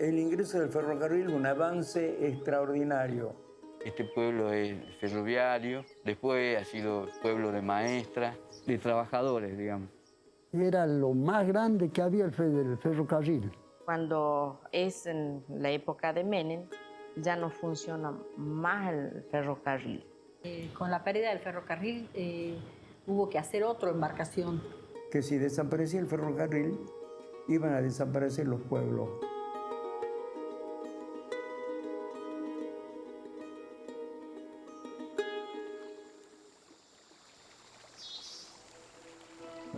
el ingreso del ferrocarril, un avance extraordinario. Este pueblo es ferroviario, después ha sido pueblo de maestras, de trabajadores, digamos. Era lo más grande que había el ferrocarril. Cuando es en la época de Menem, ya no funciona más el ferrocarril. Con la pérdida del ferrocarril hubo que hacer otra embarcación. Que si desaparecía el ferrocarril, iban a desaparecer los pueblos.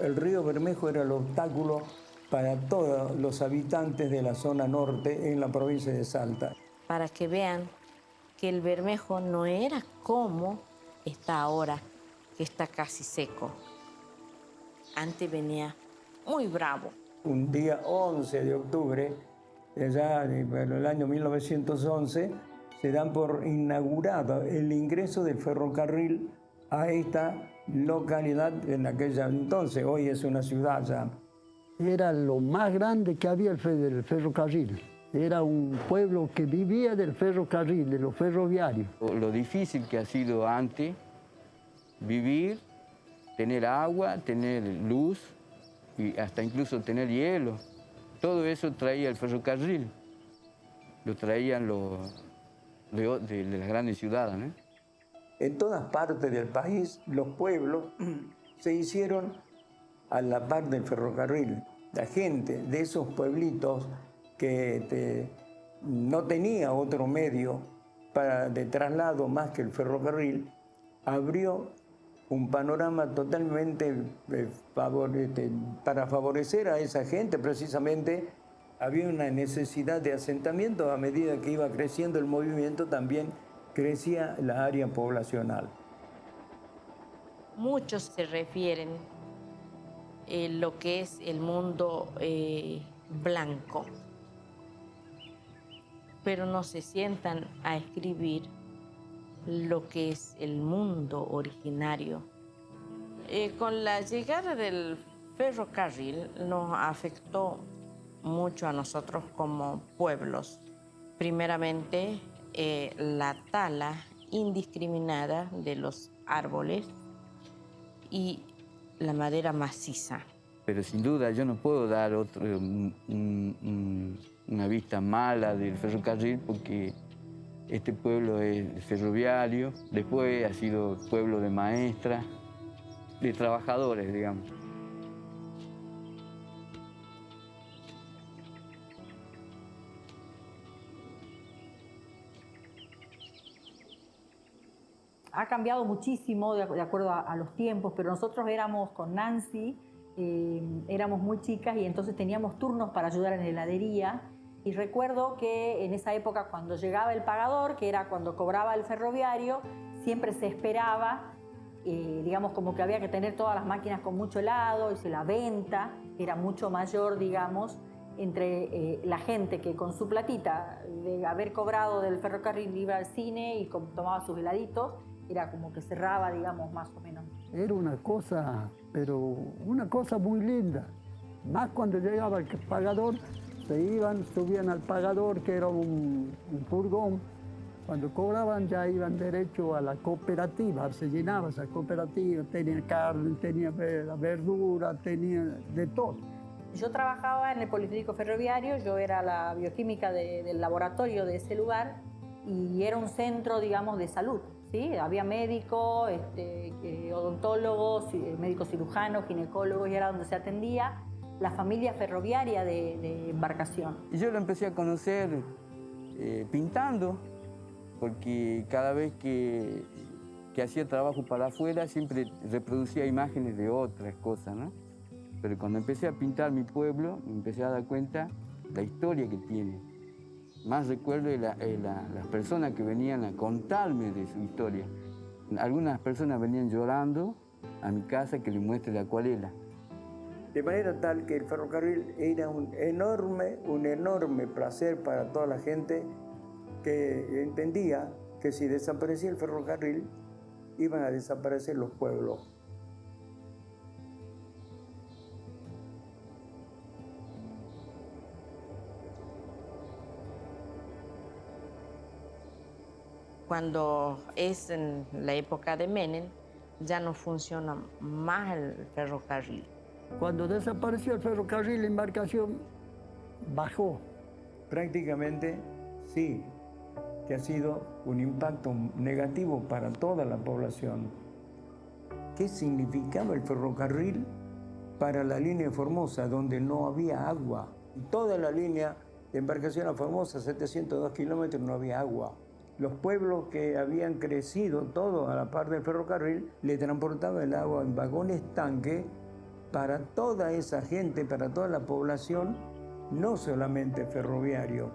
El río Bermejo era el obstáculo para todos los habitantes de la zona norte en la provincia de Salta. Para que vean que el Bermejo no era como está ahora, que está casi seco. Antes venía muy bravo. Un día 11 de octubre, ya en el año 1911, se dan por inaugurado el ingreso del ferrocarril a esta localidad en aquella entonces. Hoy es una ciudad ya. Era lo más grande que había el ferrocarril. Era un pueblo que vivía del ferrocarril, de los ferroviarios. Lo difícil que ha sido antes vivir, tener agua, tener luz y hasta incluso tener hielo. Todo eso traía el ferrocarril. Lo traían de las grandes ciudades, ¿no? En todas partes del país, los pueblos se hicieron a la par del ferrocarril. La gente de esos pueblitos que no tenía otro medio de traslado más que el ferrocarril, abrió un panorama totalmente para favorecer a esa gente. Precisamente había una necesidad de asentamiento. A medida que iba creciendo el movimiento, también crecía la área poblacional. Muchos se refieren lo que es el mundo blanco, pero no se sientan a escribir lo que es el mundo originario. Con la llegada del ferrocarril nos afectó mucho a nosotros como pueblos. Primeramente, la tala indiscriminada de los árboles y la madera maciza. Pero sin duda yo no puedo dar una vista mala del ferrocarril porque este pueblo es ferroviario, después ha sido pueblo de maestras, de trabajadores, digamos. Ha cambiado muchísimo de acuerdo a los tiempos, pero nosotros éramos con Nancy, éramos muy chicas y entonces teníamos turnos para ayudar en la heladería. Y recuerdo que en esa época cuando llegaba el pagador, que era cuando cobraba el ferroviario, siempre se esperaba, digamos como que había que tener todas las máquinas con mucho helado, y la venta era mucho mayor, digamos, entre la gente que con su platita de haber cobrado del ferrocarril iba al cine y tomaba sus heladitos, era como que cerraba, digamos, más o menos. Era una cosa, pero una cosa muy linda. Más cuando llegaba el pagador, se iban, subían al pagador, que era un furgón. Cuando cobraban ya iban derecho a la cooperativa, se llenaba esa cooperativa, tenía carne, tenía verdura, tenía de todo. Yo trabajaba en el Politécnico Ferroviario, yo era la bioquímica del laboratorio de ese lugar y era un centro, digamos, de salud. ¿Sí? Había médicos, odontólogos, médicos cirujanos, ginecólogos, y era donde se atendía la familia ferroviaria de embarcación. Y yo lo empecé a conocer pintando, porque cada vez que hacía trabajo para afuera siempre reproducía imágenes de otras cosas, ¿no? Pero cuando empecé a pintar mi pueblo, me empecé a dar cuenta la historia que tiene. Más recuerdo de las personas que venían a contarme de su historia. Algunas personas venían llorando a mi casa que les muestre la acuarela. De manera tal que el ferrocarril era un enorme placer para toda la gente que entendía que si desaparecía el ferrocarril, iban a desaparecer los pueblos. Cuando es en la época de Menem, ya no funciona más el ferrocarril. Cuando desapareció el ferrocarril, la embarcación bajó. Prácticamente sí, que ha sido un impacto negativo para toda la población. ¿Qué significaba el ferrocarril para la línea de Formosa, donde no había agua? Toda la línea de embarcación a Formosa, 702 kilómetros, no había agua. Los pueblos que habían crecido, todo a la par del ferrocarril, le transportaban el agua en vagones tanque para toda esa gente, para toda la población, no solamente ferroviario.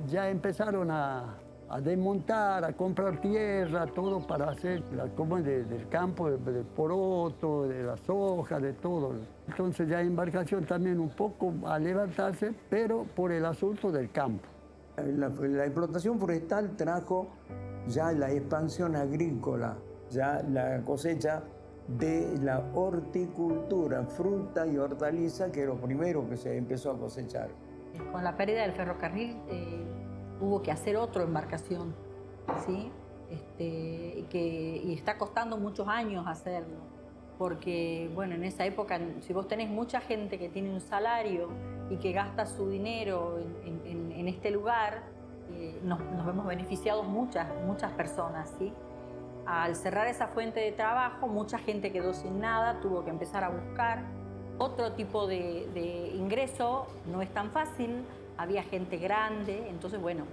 Ya empezaron a desmontar, a comprar tierra, todo para hacer del campo, del poroto, de la soja, de todo. Entonces ya embarcación también un poco a levantarse, pero por el asunto del campo. La explotación forestal trajo ya la expansión agrícola, ya la cosecha de la horticultura, fruta y hortaliza, que es lo primero que se empezó a cosechar. Con la pérdida del ferrocarril hubo que hacer otra embarcación, ¿sí? Y está costando muchos años hacerlo, porque bueno, en esa época, si vos tenés mucha gente que tiene un salario y que gasta su dinero en este lugar, nos vemos beneficiados muchas personas, ¿sí? Al cerrar esa fuente de trabajo, mucha gente quedó sin nada, tuvo que empezar a buscar otro tipo de ingreso. No es tan fácil, había gente grande, entonces bueno,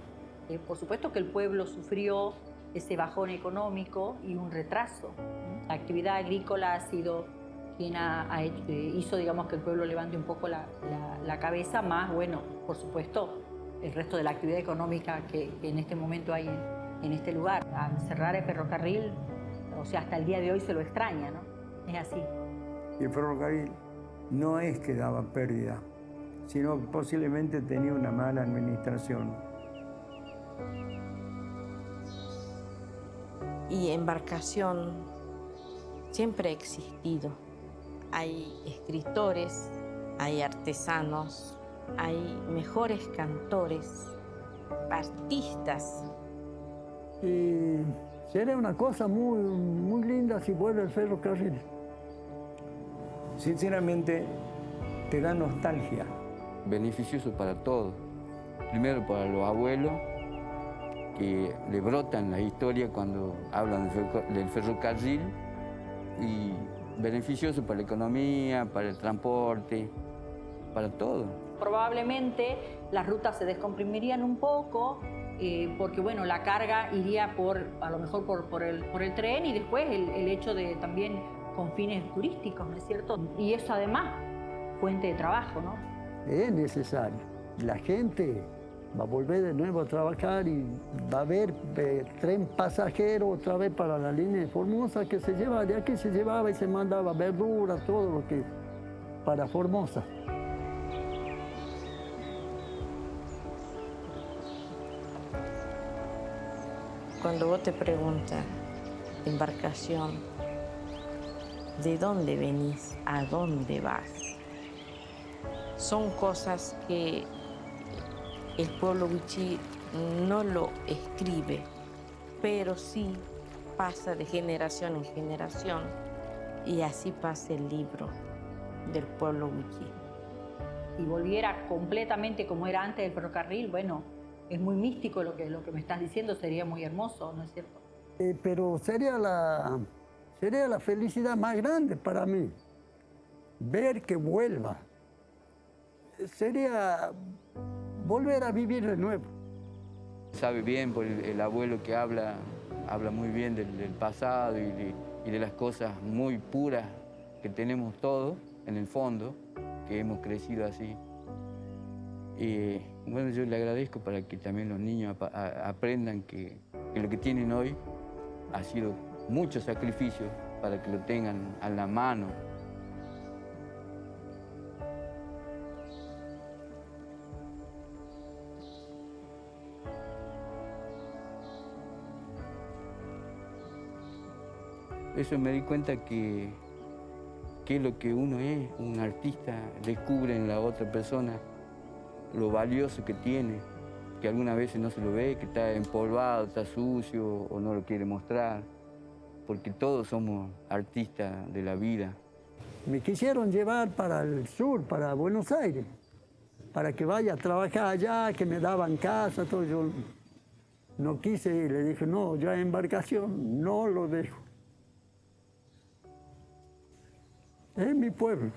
por supuesto que el pueblo sufrió ese bajón económico y un retraso. La actividad agrícola ha sido quien hizo, digamos, que el pueblo levante un poco la cabeza, más, bueno, por supuesto, el resto de la actividad económica que en este momento hay en este lugar. Al cerrar el ferrocarril, o sea, hasta el día de hoy se lo extraña, ¿no? Es así. Y el ferrocarril no es que daba pérdida, sino que posiblemente tenía una mala administración. Y embarcación siempre ha existido. Hay escritores, hay artesanos, hay mejores cantores, artistas. Y sería una cosa muy linda si vuelve el ferrocarril. Sinceramente, te da nostalgia. Beneficioso para todos. Primero para los abuelos, que le brotan las historias cuando hablan del ferrocarril, y beneficioso para la economía, para el transporte, para todo. Probablemente las rutas se descomprimirían un poco, porque bueno, la carga iría a lo mejor por el tren, y después el hecho de también con fines turísticos, ¿no es cierto? Y eso además, fuente de trabajo, ¿no? Es necesario. La gente va a volver de nuevo a trabajar y va a haber tren pasajero otra vez para la línea de Formosa, que se lleva, de aquí se llevaba y se mandaba verduras, todo lo que para Formosa. Cuando vos te preguntas, embarcación, ¿de dónde venís? ¿A dónde vas? Son cosas que el pueblo wichí no lo escribe, pero sí pasa de generación en generación, y así pasa el libro del pueblo wichí. Si volviera completamente como era antes del ferrocarril, bueno, es muy místico lo que me estás diciendo, sería muy hermoso, ¿no es cierto? Pero sería la felicidad más grande para mí, ver que vuelva. Sería volver a vivir de nuevo. Sabe bien por el abuelo que habla muy bien del pasado y de las cosas muy puras que tenemos todos en el fondo, que hemos crecido así. Y bueno, yo le agradezco para que también los niños aprendan que lo que tienen hoy ha sido mucho sacrificio para que lo tengan a la mano. Eso me di cuenta que es lo que uno es, un artista descubre en la otra persona lo valioso que tiene que algunas veces no se lo ve, que está empolvado, está sucio o no lo quiere mostrar, porque todos somos artistas de la vida. Me quisieron llevar para el sur, para Buenos Aires, para que vaya a trabajar allá, que me daban casa, todo. Yo no quise ir, le dije, no, ya embarcación no lo dejo. Es mi pueblo.